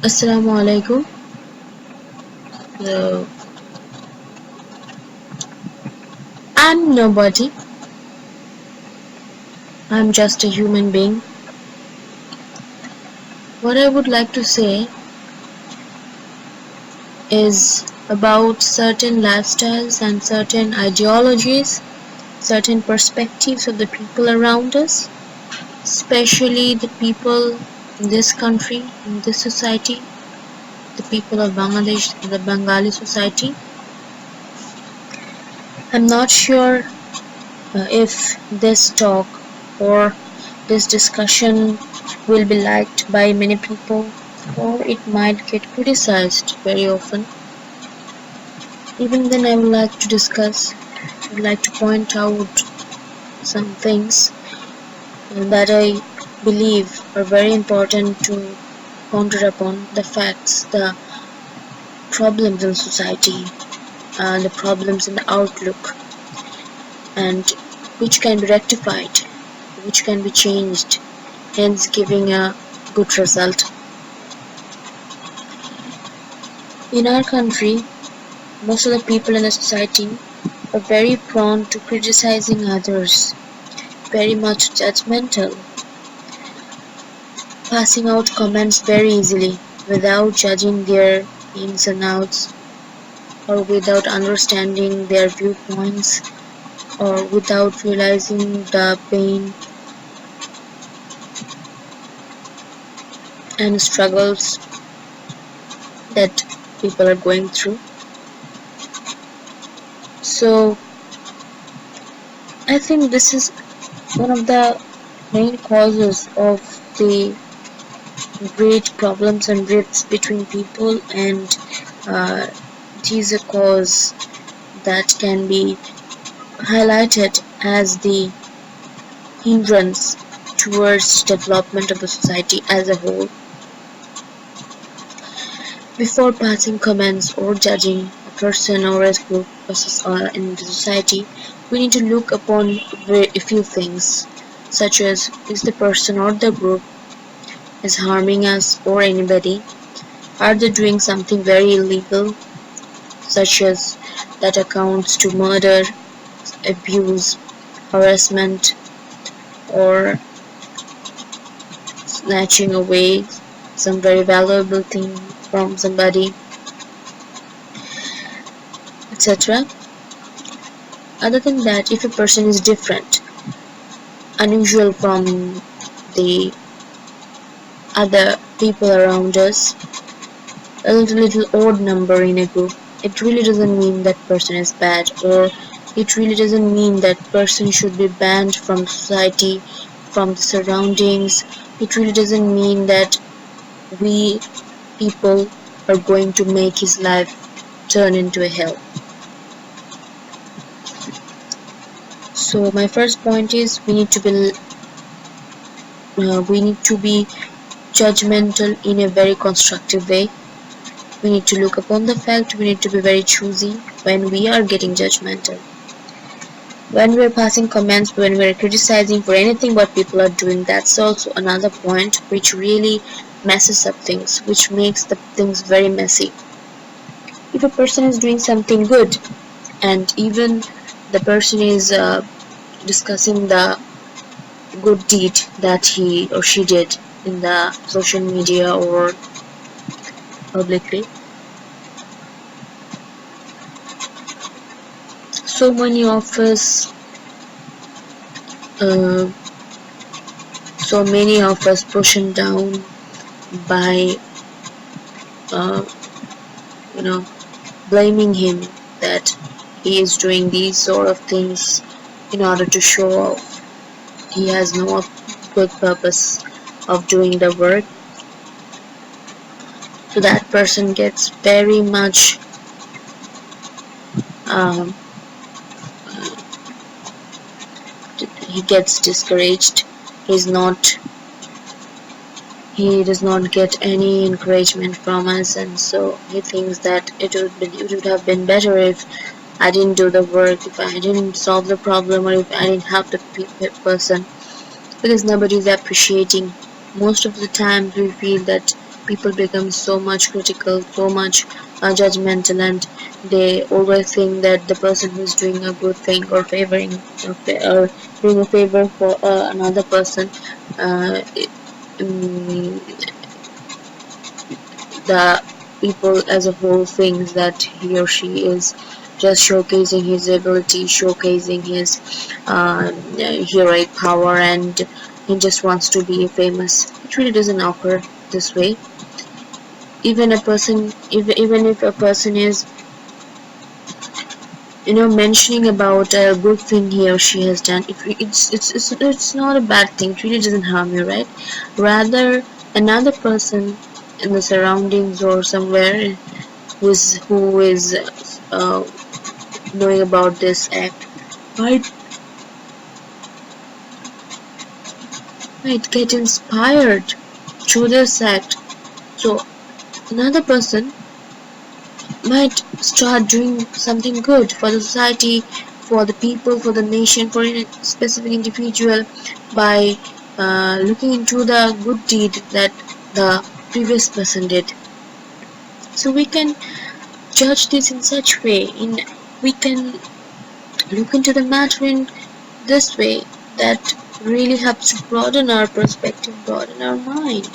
Assalamu alaikum. Uh, I'm nobody. I'm just a human being. What I would like to say is about certain lifestyles and certain ideologies, certain perspectives of the people around us, especially the people in this country, in this society, the people of Bangladesh, the Bengali society. I'm not sure if this talk or this discussion will be liked by many people or it might get criticized very often. Even then, I would like to discuss, I would like to point out some things that I believe are very important to ponder upon the facts, the problems in society, the problems in the outlook, and which can be rectified, which can be changed, hence giving a good result. In our country, most of the people in the society are very prone to criticizing others, very much judgmental, passing out comments very easily without judging their ins and outs or without understanding their viewpoints or without realizing the pain and struggles that people are going through. So I think this is one of the main causes of the great problems and rifts between people, and it is a cause that can be highlighted as the hindrance towards development of the society as a whole. Before passing comments or judging a person or a group in the society, we need to look upon a few things, such as is the person or the group is harming us or anybody? Are they doing something very illegal, such as that accounts to murder, abuse, harassment, or snatching away some very valuable thing from somebody, etc. Other than that, if a person is different, unusual from the other people around us, a little odd number in a group, it really doesn't mean that person is bad, or it really doesn't mean that person should be banned from society, from the surroundings. It really doesn't mean that we people are going to make his life turn into a hell. So my first point is we need to be judgmental in a very constructive way. We need to look upon the fact, we need to be very choosy when we are getting judgmental. When we're passing comments, when we're criticizing for anything what people are doing, that's also another point which really messes up things, which makes the things very messy. If a person is doing something good and even the person is discussing the good deed that he or she did in the social media or publicly, so many of us push him down by blaming him that he is doing these sort of things in order to show off. He has no good purpose of doing the work. So that person gets very much he gets discouraged. He does not get any encouragement from us, and so he thinks that it would have been better if I didn't do the work, if I didn't solve the problem, or if I didn't help the person, because nobody is appreciating. Most of the time we feel that people become so much critical, so much judgmental, and they always think that the person who's doing a good thing or or doing a favor for another person, uh, um, the people as a whole thinks that he or she is just showcasing his ability, showcasing his heroic power, and he just wants to be famous. It really doesn't occur this way. Even if a person is mentioning about a good thing he or she has done, it's not a bad thing. It really doesn't harm you, right? Rather, another person in the surroundings or somewhere who is uh, knowing about this act might might get inspired through this act. So another person might start doing something good for the society, for the people, for the nation, for a specific individual by looking into the good deed that the previous person did. So we can judge this in such way. We can look into the matter in this way that really helps to broaden our perspective, broaden our mind.